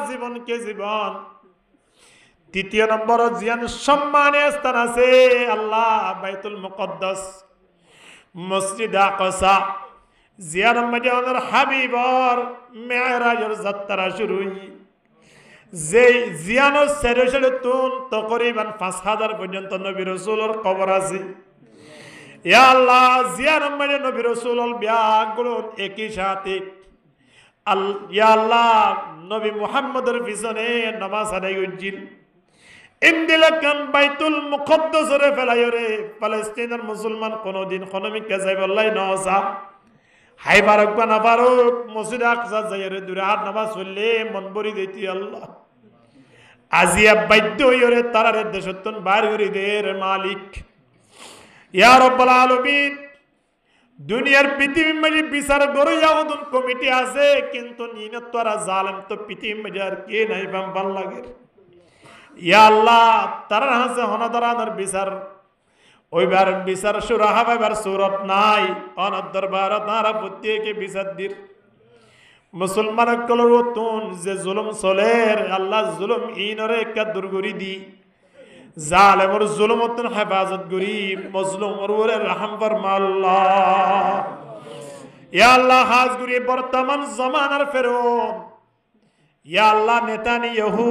জীবনকে জীবন। তৃতীয় নম্বর জিয়ান সম্মানের স্থান আছে আল্লাহ বাইতুল মুকদ্দাস, মসজিদ আকসা, জিয়ার মধ্যে ওনার হাবিবর মেরাজের যাত্রা শুরু যে জিয়ানোর সেরেশনে তুন তকরিবান ৫,০০০ পর্যন্ত নবী রাসূলের কবর আছে। ইয়া আল্লাহ জিয়ানোর মধ্যে নবী রাসূলের ব্যাগগুলো একই সাথে ইয়া আল্লাহ নবী মুহাম্মদের পিছনে নামাজ আদায় করছিল। ইন্দিলাকান বাইতুল মুকদ্দাসরে ফেলাইরে ফিলিস্তিনের মুসলমান কোনদিন কোনমিকে যাইব আল্লাহ নসা হাই বারক বা না বারক মসজিদ আকসা যাইরে দূরে আর নামাজ পড়লে মন ভরি দিতি আল্লাহ আজিয়া বাধ্য হইরে তারারে দেশতন বাইর করে দের মালিক ইয়া রাব্বুল আলামিন। দুনিয়ার পৃথিবীর মাঝে বিচার গড়ে যাওয়ার কমিটি আছে, কিন্তু নিনত তোরা জালেম তো পৃথিবীর মাঝে আর কে নাই ভাল লাগে। ইয়া আল্লাহ তারা হাসে হনদরানোর বিচার ওইবার বিচার সুরা হাবার সুরত নাই অনর দরবার তারা প্রত্যেকে বিচার দির মুসলমান কলর তুন যে জুলুম চলের আল্লাহ জুলুম ইনরে একটা দুর্গরি দি জালেমর জুলুমতন হেফাজত করি মজলুমর ওরে রহম ফরমা আল্লাহ। ইয়া আল্লাহ হাজ করি বর্তমান জমানার ফেরৌন ইয়া আল্লাহ নেতানিয়াহু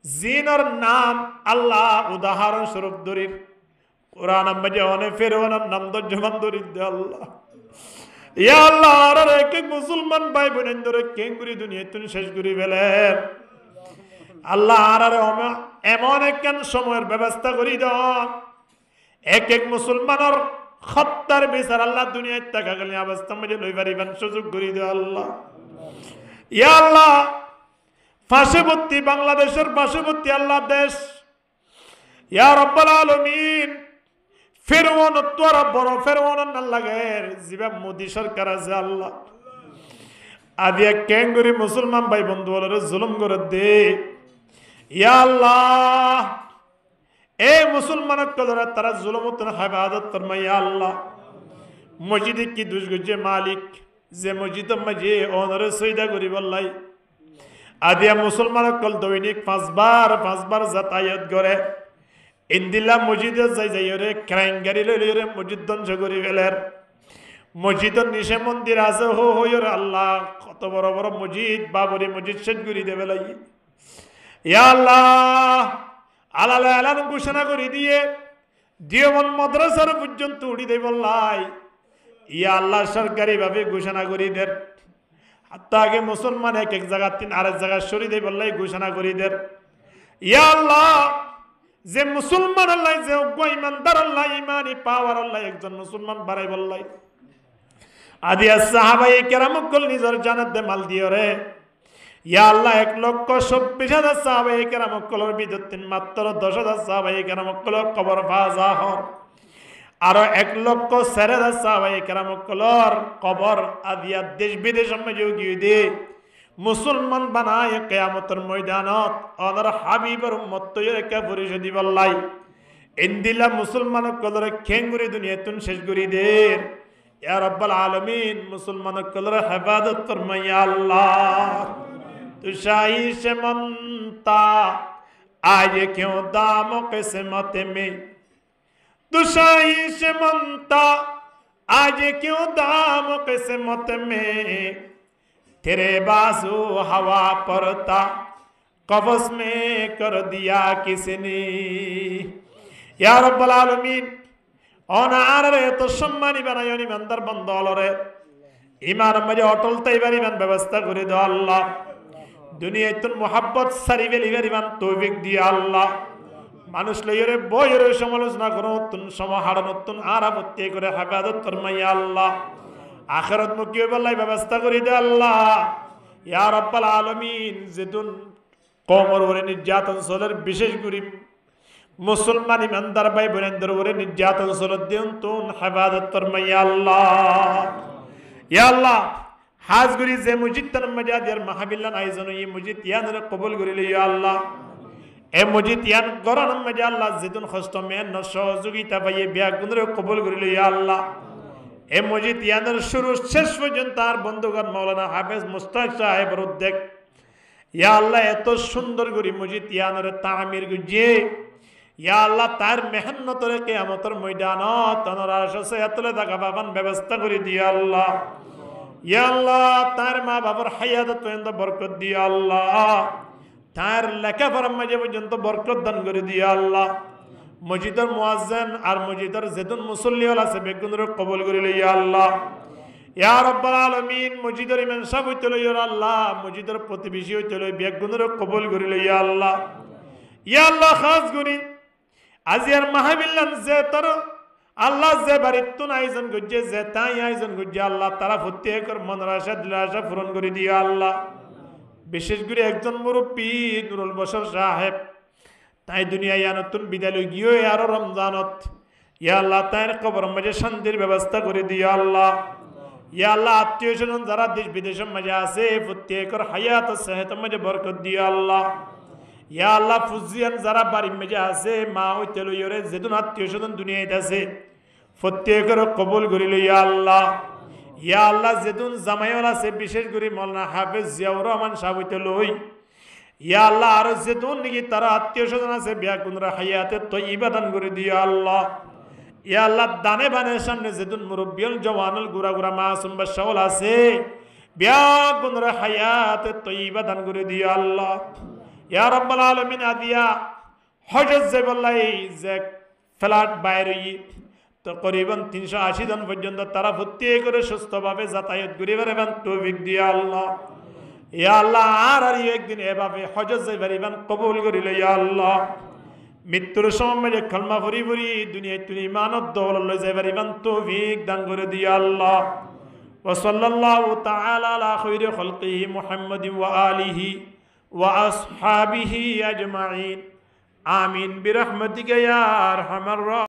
জিনর নাম আল্লাহ উদাহরণ স্বরূপ ধরি কোরআন মধ্যে অনেক ফেরৌনের নাম তর্জমান ধরি দে আল্লাহ। ইয়া আল্লাহ আর এক এক মুসলমান ভাই বোনের ধরে কেঙ্গুরি দুনিয়া তুমি শেষ করি ফেলেন আল্লাহ। আর এমন একখান সময়ের ব্যবস্থা করি দাও এক এক মুসলমানের হত্যার বিচার আল্লাহ দুনিয়ায় থাকাকালীন অবস্থা মধ্যে লই পারিবেন সুযোগ করি দাও আল্লাহ। ইয়া আল্লাহ পার্শ্ববর্তী বাংলাদেশের পার্শ্ববর্তী আল্লাহ দেশ ইয়া রাব্বুল আলামিন ফেরৌন তোর বড় ফেরৌন না লাগে জিবা মোদি সরকার আছে আল্লাহ আদিয়া কেঙ্গুরি মুসলমান ভাই বন্ধু বলরে জুলুম করে দে ইয়া আল্লাহ। এ মুসলমান কলরা তারা জুলুমত হেফাজত ফরমা ইয়া আল্লাহ। মসজিদে কি দুষ গজে মালিক যে মসজিদ মাঝে ওনরে সৈদা করি বললাই আদিয়া মুসলমান কল দৈনিক 5 বার যাতায়াত করে ইন্দিলা মসজিদে যাই রে ক্রাইঙ্গারি লইরে মসজিদ ধ্বংস করি ফেলের মসজিদের নিচে মন্দির আছে হইরে আল্লাহ কত বড় বড় মসজিদ বাবরি মসজিদ শেষ করি দেবে লাগি ইয়া আল্লাহ আলালে আলান ঘোষণা করে দিয়ে দিওমন মাদ্রাসার পর্যন্ত উড়ি দেব লাই ইয়া আল্লাহ সরকারি ভাবে ঘোষণা করি দের হাত্তা আগে মুসলমান এক এক জায়গা তিন আরেক জায়গা সরি দেব লাই ঘোষণা করি দের ইয়া আল্লাহ। যে মুসলমান আল্লাহ যে ইমানদার আল্লাহ ইমানি পাওয়ার আল্লাহ একজন মুসলমান বাড়াই বললাই আদিয়া সাহাবায়ে কেরাম কল নিজের জানাত দে মাল দিও রে ইয়া আল্লাহ 1,26,000 সাহাবায়ে কেরাম কলর বিদতিন মাত্র 10,000 সাহাবায়ে কেরাম কলর কবর ফাজা হর আর 1,04,000 সাহাবায়ে কেরাম কলর কবর আদিয়া দেশ বিদেশ মধ্যে গিয়ে দে মুসলমান বানায় কিয়ামতের ময়দানত অনর হাবিবের উম্মত তৈরি কে পরিশোধি বললাই ইন্দিলা মুসলমান কলরে খেঙ্গুরি দুনিয়া তুন শেষ করি দের ইয়া রাব্বুল আলামিন মুসলমান কলরে হেফাজত ফরমা ইয়া আল্লাহ। তু শাহি সে মনতা আজ क्यों दाम किस्मत में तू शाही से मनता आज क्यों दाम किस्मत में तेरे बाजू हवा परता कब्ज में कर दिया किसने या रब्बुल आलमीन অনারে এত সম্মানী বানায় ইমানদার বান্দালরে ইমান মধ্যে অটল তাইবার ইমান ব্যবস্থা করে দাও আল্লাহ। দুনিয়ায় তোর মোহাব্বত সারি বেলিবার ইমান তৌফিক দিয়ে আল্লাহ। মানুষ লইরে বইয়ের সমালোচনা করো তুন সমাহার নতুন আরামত্তি করে হেফাজত ফরমাইয়া আল্লাহ। আখিরাত মুখী বলাই ব্যবস্থা করে দে আল্লাহ। ইয়া রাব্বুল আলামিন যেতুন কওমের উপরে নির্যাতন চলের বিশেষ করে মুসলমান ইমানদার ভাই বোনদের উপরে নির্যাতন চলত দিন তুন হেফাজত ফরমাইয়া আল্লাহ। ইয়া আল্লাহ হাজ করি যে মসজিদ তার মজাদিয়ার মাহফিল আয়োজন এই মসজিদ ইয়ানরে কবুল করিলে ইয়া আল্লাহ। এ মসজিদ ইয়ান গরান মজা আল্লাহ যেতুন কষ্ট মেন সহযোগিতা পাইয়ে ব্যাগুনরে কবুল করিলে ইয়া আল্লাহ। এ মসজিদ ইয়ানের শুরু শেষ পর্যন্ত আর বন্ধুগণ মাওলানা হাফেজ মুস্তাক সাহেবের উদ্যোগ ইয়া আল্লাহ এত সুন্দর করে মসজিদ ইয়ানোর তামির গুজে ইয়া আল্লাহ তার মেহনত রে কিয়ামতের ময়দানত তনরা আসে এতলে টাকা বাবান ব্যবস্থা করে দিয়া আল্লাহ ইয়া আল্লাহ তার মা বাবার হায়াত পর্যন্ত বরকত দিয়া আল্লাহ তার লেখাপড়ার মাঝে পর্যন্ত বরকত দান করে দিয়া আল্লাহ মসজিদের মুয়াজ্জিন আর মসজিদের যেতুন মুসল্লি আছে বেগুনের কবুল করে লইয়া আল্লাহ ইয়া রাব্বাল আলামিন মসজিদের ইমাম সাহেব হইতে লইয়া আল্লাহ মসজিদের প্রতিবেশী হইতে লই বেগুনের কবুল করে লইয়া আল্লাহ ইয়া আল্লাহ খাস করি আজিয়ার মাহফিলান যে তোর আল্লাহ যে বাড়িতুন আয়োজন করছে যে তাই আয়োজন করছে আল্লাহ তারা প্রত্যেকের মনের আশা দিলের আশা পূরণ করে দিয়া আল্লাহ বিশেষ করে একজন মুরব্বী নুরুল বশর সাহেব তাই দুনিয়ায় নতুন বিদ্যালয় গিয়ে আরো রমজানত ইয়া আল্লাহ তাইর কবর মাঝে শান্তির ব্যবস্থা করে দিয়া আল্লাহ ইয়া আল্লাহ আত্মীয় স্বজন যারা দেশ বিদেশের মাঝে আছে প্রত্যেকের হায়াত সেহতের মাঝে বরকত দিয়া আল্লাহ ইয়া আল্লাহ ফুজিয়ান যারা বাড়ির মাঝে আছে মা হইতে লইরে যেদিন আত্মীয় স্বজন দুনিয়ায় আছে প্রত্যেকের কবুল করে লইয়া আল্লাহ ইয়া আল্লাহ যেদিন জামাইল আছে বিশেষ করে মৌলানা হাফেজ জিয়াউর রহমান সাহেব হইতে লই ইয়া আল্লাহ আর যেদিন নাকি তারা আত্মীয় স্বজন আছে বিয়া কুনরা হায়াতে তয়্যিবা দান করে দিয়া আল্লাহ ইয়া আল্লাহ দানে বানের সামনে যেদিন মুরব্বিয়ল জওয়ানুল গুরা গুরা মাসুম বাশাউল আছে বিয়া কুনরা হায়াতে তয়্যিবা দান করে দিয়া আল্লাহ ইয়া রাব্বাল আলামিন আদিয়া হজত যাইবাল্লাই যে ফ্ল্যাট বাইরে তকরিবান 380 জন পর্যন্ত তারা প্রত্যেক করে সুস্থভাবে যাতায়াত করিবার এবং তৌফিক দিয়া আল্লাহ ইয়া আল্লাহ আর একদিন এভাবে হজত যাইবার এবং কবুল করিল ইয়া আল্লাহ মৃত্যুর সময় কলমা ভরি ভরি দুনিয়ায় তুমি ইমানত দৌলত লই যাইবার এবং তৌফিক দান করে দিয়া আল্লাহ ওয়া সাল্লাল্লাহু তাআলা আলা খায়রি খালকিহি মুহাম্মাদিন ওয়া আলিহি ওয়া আসহাবিহি আজমাইন আমিন বিরহমাতিকা ইয়া আরহামার